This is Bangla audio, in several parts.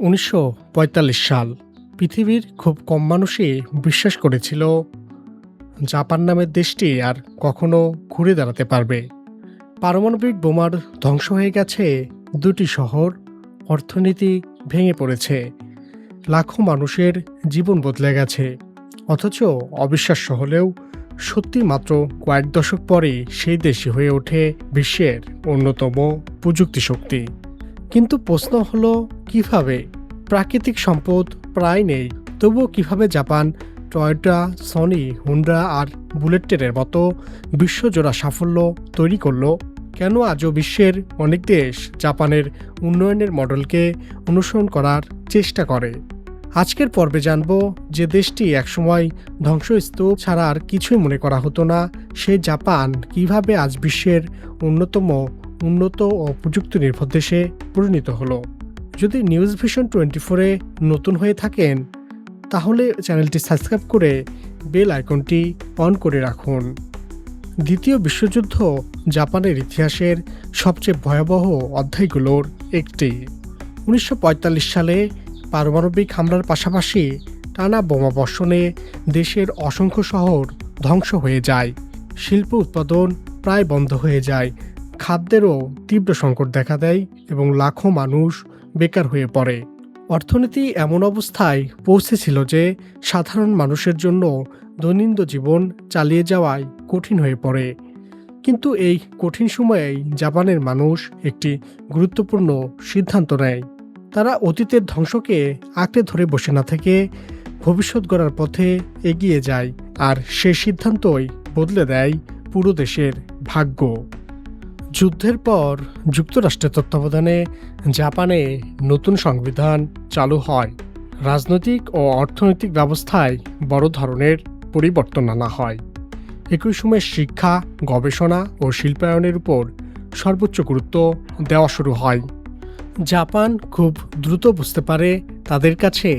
1945 সাল। পৃথিবীর খুব কম মানুষই বিশ্বাস করেছিল জাপান নামের দেশটি আর কখনো ঘুরে দাঁড়াতে পারবে। পারমাণবিক বোমার ধ্বংস হয়ে গেছে দুটি শহর, অর্থনীতি ভেঙে পড়েছে, লাখো মানুষের জীবন বদলে গেছে। অথচ অবিশ্বাস্য হলেও সত্যি মাত্র কয়েক দশক পরে সেই দেশই হয়ে ওঠে বিশ্বের অন্যতম প্রযুক্তি শক্তি। কিন্তু প্রশ্ন হলো কিভাবে? প্রাকৃতিক সম্পদ প্রায় নেই, তবুও কিভাবে জাপান টয়োটা, সনি, হুন্ডা আর বুলেট ট্রেনের মতো বিশ্বজোড়া সাফল্য তৈরি করলো? কেন আজও বিশ্বের অনেক দেশ জাপানের উন্নয়নের মডেলকে অনুসরণ করার চেষ্টা করে? আজকের পর্বে জানব যে দেশটি একসময় ধ্বংসস্তূপ ছাড়া আর কিছুই মনে করা হতো না, সেই জাপান কিভাবে আজ বিশ্বের অন্যতম উন্নত ও প্রযুক্তি নির্ভর দেশে পরিণত হলো। যদি নিউজ ভিশন 24-এ নতুন হয়ে থাকেন তাহলে চ্যানেলটি সাবস্ক্রাইব করে বেল আইকনটি অন করে রাখুন। দ্বিতীয় বিশ্বযুদ্ধ জাপানের ইতিহাসের সবচেয়ে ভয়াবহ অধ্যায়গুলোর একটি। 1945 সালে পারমাণবিক হামলার পাশাপাশি টানা বোমাবর্ষণে দেশের অসংখ্য শহর ধ্বংস হয়ে যায়, শিল্প উৎপাদন প্রায় বন্ধ হয়ে যায়, খাদ্যেরও তীব্র সংকট দেখা দেয় এবং লাখো মানুষ বেকার হয়ে পড়ে। অর্থনীতি এমন অবস্থায় পৌঁছেছিল যে সাধারণ মানুষের জন্য দৈনন্দিন জীবন চালিয়ে যাওয়াই কঠিন হয়ে পড়ে। কিন্তু এই কঠিন সময়েই জাপানের মানুষ একটি গুরুত্বপূর্ণ সিদ্ধান্ত নেয়। তারা অতীতের ধ্বংসকে আঁকড়ে ধরে বসে না থেকে ভবিষ্যৎ গড়ার পথে এগিয়ে যায়, আর সেই সিদ্ধান্তই বদলে দেয় পুরো দেশের ভাগ্য। যুদ্ধের পর যুক্তরাষ্ট্রের তত্ত্বাবধানে জাপানে নতুন সংবিধান চালু হয়। রাজনৈতিক ও অর্থনৈতিক ব্যবস্থায় বড় ধরনের পরিবর্তন আনা হয়। একই সময়ে শিক্ষা, গবেষণা ও শিল্পায়নের উপর সর্বোচ্চ গুরুত্ব দেওয়া শুরু হয়। জাপান খুব দ্রুত বুঝতে পারে তাদের কাছে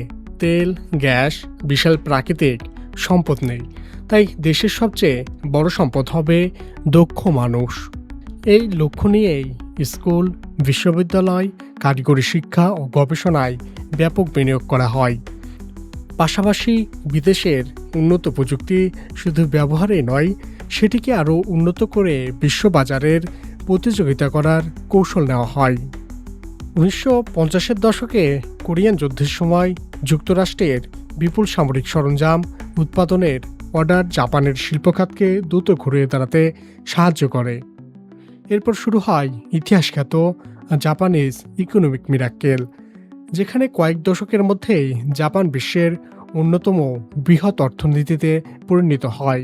তেল, গ্যাস, বিশাল প্রাকৃতিক সম্পদ নেই, তাই দেশের সবচেয়ে বড় সম্পদ হবে দক্ষ মানুষ। এই লক্ষ্য নিয়েই স্কুল, বিশ্ববিদ্যালয়, কারিগরি শিক্ষা ও গবেষণায় ব্যাপক বিনিয়োগ করা হয়। পাশাপাশি বিদেশের উন্নত প্রযুক্তি শুধু ব্যবহারেই নয়, সেটিকে আরও উন্নত করে বিশ্ববাজারের প্রতিযোগিতা করার কৌশল নেওয়া হয়। 1950-এর দশকে কোরিয়ান যুদ্ধের সময় যুক্তরাষ্ট্রের বিপুল সামরিক সরঞ্জাম উৎপাদনের অর্ডার জাপানের শিল্পখাতকে দ্রুত ঘুরিয়ে দাঁড়াতে সাহায্য করে। এরপর শুরু হয় ইতিহাসখ্যাত জাপানিজ ইকোনমিক মিরাক্কেল, যেখানে কয়েক দশকের মধ্যেই জাপান বিশ্বের অন্যতম বৃহৎ অর্থনীতিতে পরিণত হয়।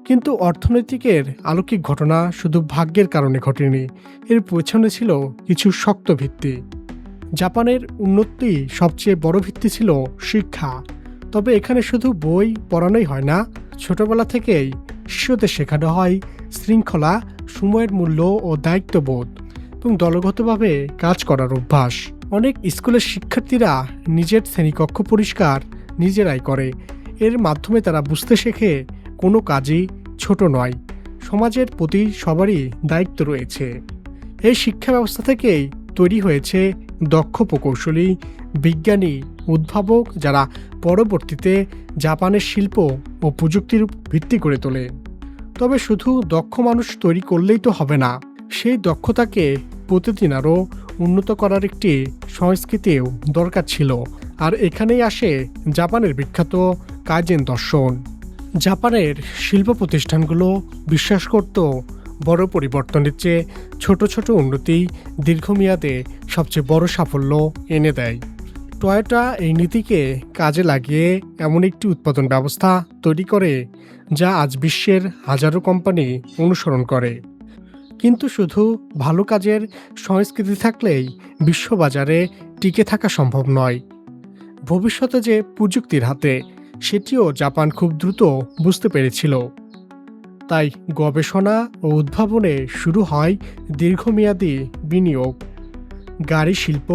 কিন্তু অর্থনৈতিকের অলৌকিক ঘটনা শুধু ভাগ্যের কারণে ঘটেনি, এর পেছনে ছিল কিছু শক্ত ভিত্তি। জাপানের উন্নতি সবচেয়ে বড় ভিত্তি ছিল শিক্ষা। তবে এখানে শুধু বই পড়ানোই হয় না, ছোটবেলা থেকেই শিশুদের শেখানো হয় শৃঙ্খলা, সময়ের মূল্য ও দায়িত্ববোধ এবং দলগতভাবে কাজ করার অভ্যাস। অনেক স্কুলের শিক্ষার্থীরা নিজের শ্রেণীকক্ষ পরিষ্কার নিজেরাই করে। এর মাধ্যমে তারা বুঝতে শেখে কোনো কাজই ছোট নয়, সমাজের প্রতি সবারই দায়িত্ব রয়েছে। এই শিক্ষা ব্যবস্থা থেকেই তৈরি হয়েছে দক্ষ প্রকৌশলী, বিজ্ঞানী, উদ্ভাবক, যারা পরবর্তীতে জাপানের শিল্প ও প্রযুক্তির ভিত্তি করে তোলে। তবে শুধু দক্ষ মানুষ তৈরি করলেই তো হবে না, সেই দক্ষতাকে প্রতিদিন আরও উন্নত করার একটি সংস্কৃতিও দরকার ছিল। আর এখানেই আসে জাপানের বিখ্যাত কাইজেন দর্শন। জাপানের শিল্প প্রতিষ্ঠানগুলো বিশ্বাস করত বড় পরিবর্তনের চেয়ে ছোট ছোট উন্নতি দীর্ঘমেয়াদে সবচেয়ে বড় সাফল্য এনে দেয়। টয়োটা এই নীতিকে কাজে লাগিয়ে এমন একটি উৎপাদন ব্যবস্থা তৈরি করে যা আজ বিশ্বের হাজারো কোম্পানি অনুসরণ করে। কিন্তু শুধু ভালো কাজের সংস্কৃতি থাকলেই বিশ্ববাজারে টিকে থাকা সম্ভব নয়। ভবিষ্যতে যে প্রযুক্তির হাতে, সেটিও জাপান খুব দ্রুত বুঝতে পেরেছিল। তাই গবেষণা ও উদ্ভাবনে শুরু হয় দীর্ঘমেয়াদী বিনিয়োগ। গাড়ি শিল্প,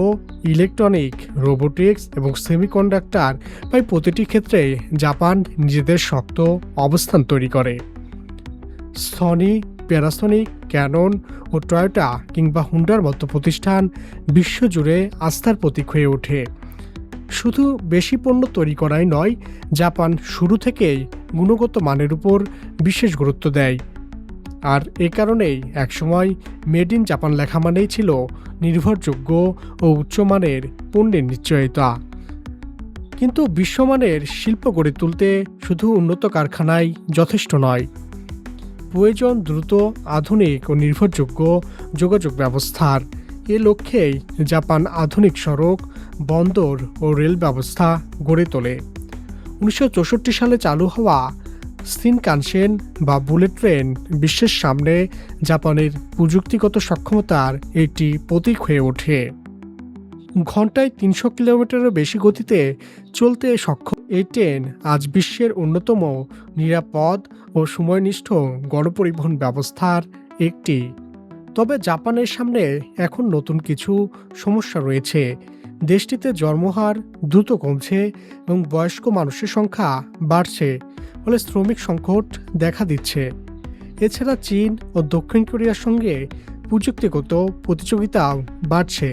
ইলেকট্রনিক, রোবোটিক্স এবং সেমিকন্ডাক্টর, প্রায় প্রতিটি ক্ষেত্রে জাপান নিজেদের শক্ত অবস্থান তৈরি করে। সনি, প্যানাসোনিক, ক্যানন ও ও টয়োটা কিংবা হুন্ডার মতো প্রতিষ্ঠান বিশ্বজুড়ে আস্থার প্রতীক হয়ে ওঠে। শুধু বেশি পণ্য তৈরি করাই নয়, জাপান শুরু থেকেই গুণগত মানের উপর বিশেষ গুরুত্ব দেয়। আর এ কারণেই একসময় মেড ইন জাপান লেখা মানেই ছিল নির্ভরযোগ্য ও উচ্চমানের পণ্যের নিশ্চয়তা। কিন্তু বিশ্বমানের শিল্প গড়ে তুলতে শুধু উন্নত কারখানাই যথেষ্ট নয়, প্রয়োজন দ্রুত, আধুনিক ও নির্ভরযোগ্য যোগাযোগ ব্যবস্থার। এ লক্ষ্যেই জাপান আধুনিক সড়ক, বন্দর ও রেল ব্যবস্থা গড়ে তোলে। 1964 সালে চালু হওয়া শিনকানসেন বা বুলেট ট্রেন বিশ্বের সামনে জাপানের প্রযুক্তিগত সক্ষমতার একটি প্রতীক হয়ে ওঠে। ঘন্টায় 300 কিলোমিটারের বেশি গতিতে চলতে সক্ষম এই ট্রেন আজ বিশ্বের অন্যতম নিরাপদ ও সময়নিষ্ঠ গণপরিবহন ব্যবস্থার একটি। তবে জাপানের সামনে এখন নতুন কিছু সমস্যা রয়েছে। দেশটিতে জন্মহার দ্রুত কমছে এবং বয়স্ক মানুষের সংখ্যা বাড়ছে, ফলে শ্রমিক সংকট দেখা দিচ্ছে। এছাড়া চীন ও দক্ষিণ কোরিয়ার সঙ্গে প্রযুক্তিগত প্রতিযোগিতাও বাড়ছে।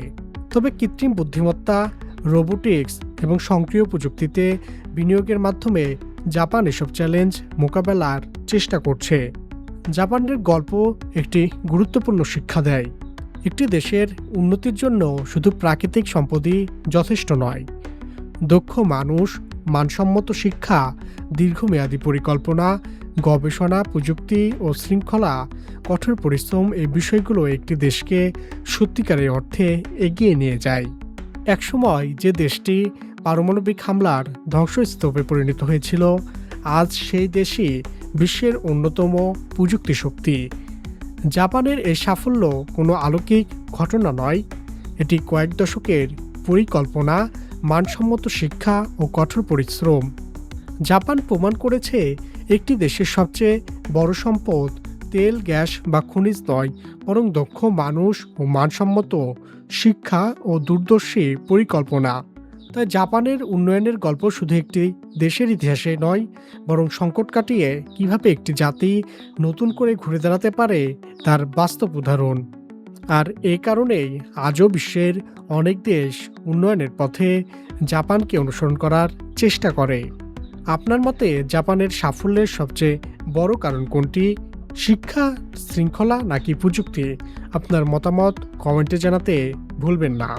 তবে কৃত্রিম বুদ্ধিমত্তা, রোবোটিক্স এবং সক্রিয় প্রযুক্তিতে বিনিয়োগের মাধ্যমে জাপান এসব চ্যালেঞ্জ মোকাবেলার চেষ্টা করছে। জাপানের গল্প একটি গুরুত্বপূর্ণ শিক্ষা দেয়। একটি দেশের উন্নতির জন্য শুধু প্রাকৃতিক সম্পদই যথেষ্ট নয়, দক্ষ মানুষ, মানসম্মত শিক্ষা, দীর্ঘমেয়াদী পরিকল্পনা, গবেষণা, প্রযুক্তি ও শৃঙ্খলা, কঠোর পরিশ্রম এই বিষয়গুলো একটি দেশকে সত্যিকারের অর্থে এগিয়ে নিয়ে যায়। একসময় যে দেশটি পারমাণবিক হামলার ধ্বংসস্তূপে পরিণত হয়েছিল, আজ সেই দেশই বিশ্বের অন্যতম প্রযুক্তি শক্তি। জাপানের এই সাফল্য কোনো অলৌকিক ঘটনা নয়, এটি কয়েক দশকের পরিকল্পনা, মানসম্মত শিক্ষা ও কঠোর পরিশ্রম। জাপান প্রমাণ করেছে একটি দেশের সবচেয়ে বড় সম্পদ তেল, গ্যাস বা খনিজ নয়, বরং দক্ষ মানুষ ও মানসম্মত শিক্ষা ও দূরদর্শী পরিকল্পনা। তাই জাপানের উন্নয়নের গল্প শুধু একটি দেশের ইতিহাসে নয়, বরং সংকট কাটিয়ে কিভাবে একটি জাতি নতুন করে ঘুরে দাঁড়াতে পারে তার বাস্তব উদাহরণ। আর এ কারণেই আজও বিশ্বের অনেক দেশ উন্নয়নের পথে জাপানকে অনুসরণ করার চেষ্টা করে। আপনার মতে জাপানের সাফল্যের সবচেয়ে বড় কারণ কোনটি? শিক্ষা, শৃঙ্খলা নাকি প্রযুক্তি? আপনার মতামত কমেন্টে জানাতে ভুলবেন না।